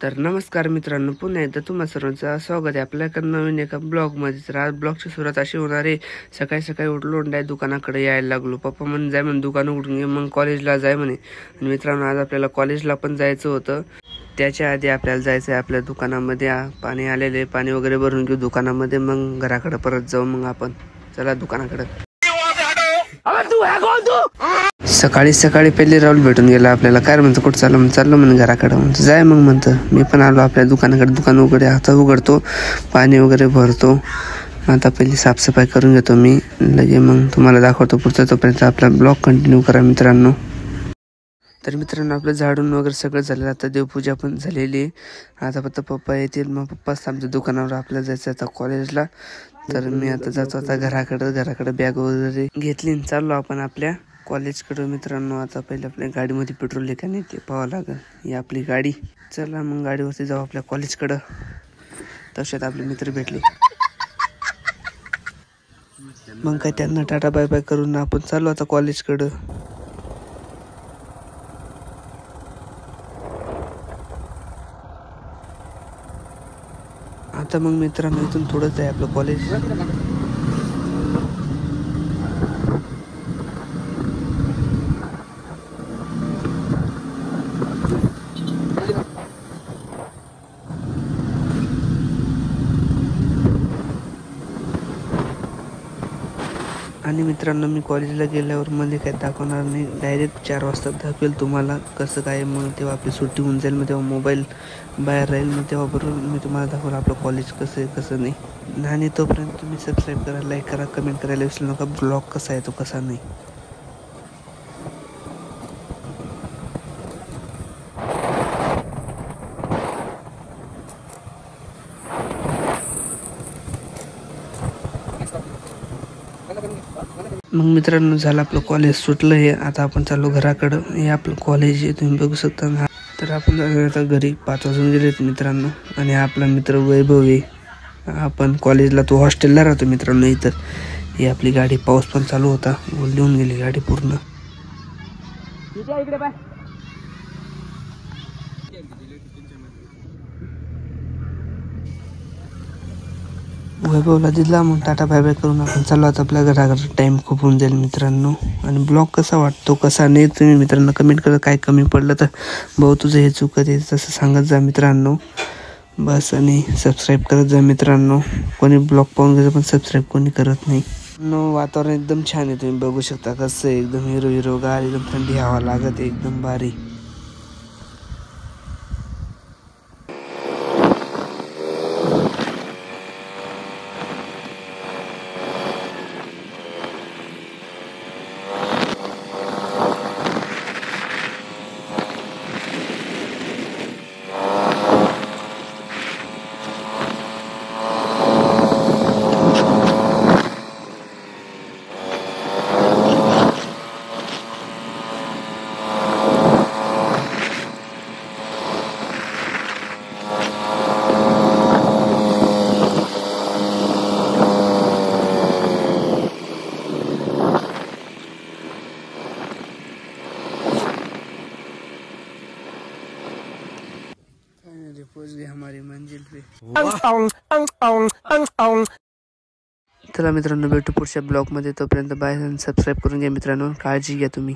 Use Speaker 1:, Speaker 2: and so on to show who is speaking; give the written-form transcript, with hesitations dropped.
Speaker 1: तर नमस्कार मित्रांनो, पुन्हा एकदा तुम्हा सर्वांचं स्वागत आहे आपल्या नवीन एका ब्लॉगमध्ये। तर आज ब्लॉगची सुरुवात अशी होणार आहे, सकाळी सकाळी उठलो आणि दुकानाकडे यायला लागलो। पप्पा म्हणे जाय म्हणे दुकान उघडून घे, मग कॉलेजला जाय म्हणे। आणि मित्रांनो, आज आपल्याला कॉलेजला पण जायचं होतं। त्याच्या आधी आपल्याला जायचं आहे आपल्या दुकानामध्ये, पाणी आलेले, पाणी वगैरे भरून घेऊ दुकानामध्ये, मग घराकडे परत जाऊ। मग आपण चला दुकानाकडे। सकाळी सकाळी पहिले राहुल भेटून गेला आपल्याला। काय म्हणतो, कुठं चाललो? चाललो म्हणे घराकडे। म्हणतो जाय मग म्हणतं। मी पण आलो आपल्या दुकानाकडे। दुकान उघडे, हात उघडतो, पाणी वगैरे भरतो। आता पहिली साफसफाई करून घेतो मी, लगे मग तुम्हाला दाखवतो पुढचा। तोपर्यंत आपला ब्लॉग कंटिन्यू करा मित्रांनो। तर मित्रांनो, आपलं झाडून वगैरे सगळं झालेलं, आता देवपूजा पण झालेली आहे। आता फक्त पप्पा येतील, मग पप्पाच आमच्या दुकानावर आपल्याला जायचं आता कॉलेजला। तर मी आता जातो आता घराकडे बॅग वगैरे घेतली आणि चाललो आपण आपल्या कॉलेजकडे मित्रांनो। आता पहिले आपल्या गाडीमध्ये पेट्रोल आहे का नाही ते पाहावं लागेल। ही आपली गाडी, चला मग गाडीवरती जाऊ आपल्या कॉलेजकडं। तशात आपले मित्र भेटले, मग काय त्यांना टाटा बाय बाय करून आपण चाललो आता कॉलेजकडं। आता मग मित्रांनो, इथून थोडंच आहे आपलं कॉलेज। आणि मित्रांनो, मी कॉलेजला गेल्यावर मध्ये काय दाखवणार नाही, डायरेक्ट 4 वाजता दाखवेल तुम्हाला कसं काय। मग तेव्हा आपली सुट्टी होऊन जाईल, मग तेव्हा मोबाईल बाहेर राहील, मग तेव्हा बरोबर मी तुम्हाला दाखवेल आपलं कॉलेज कसं आहे कसं नाही। आणि तोपर्यंत तुम्ही सबस्क्राईब करा, लाईक करा, कमेंट करायला विसरू नका ब्लॉग कसा आहे तो कसा नाही। मग मित्रांनो, झालं आपलं कॉलेज सुटलं आहे। आता आपण चाललो घराकडं। हे आपलं कॉलेज आहे, तुम्ही बघू शकता। तर आपण आता घरी 5 वाजून गेलेत मित्रांनो। आणि हा आपला मित्र वैभव आहे, आपण कॉलेजला तो हॉस्टेलला राहतो मित्रांनो इथं। ही आपली गाडी, पाऊस पण चालू होता, लिहून गेली गाडी पूर्ण। वैभवला दिला, मग टाटा बाय बाय करून आपण चाललो आता आपल्या घराकडे। टाइम खूप होऊन जाईल मित्रांनो। आणि ब्लॉग कसा वाटतो कसा नाही तुम्ही मित्रांनो कमेंट करा। काय कमी पडलं तर भाऊ तुझं हे चुकत आहे तसं सांगत जा मित्रांनो बस। आणि सबस्क्राईब करत जा मित्रांनो। कोणी ब्लॉग पाहून गेलं पण सबस्क्राईब कोणी करत नाही। वातावरण एकदम छान आहे, तुम्ही बघू शकता कसं आहे, एकदम हिरवगार, एकदम थंडी हवा लागत, एकदम भारी। पहुंच गए हमारी मंजिल पे। चला मित्रांनो, भेटू पुढच्या ब्लॉग मध्ये, तोपर्यंत बाय। सबस्क्राईब करून घ्या मित्रांनो, काळजी घ्या तुम्ही।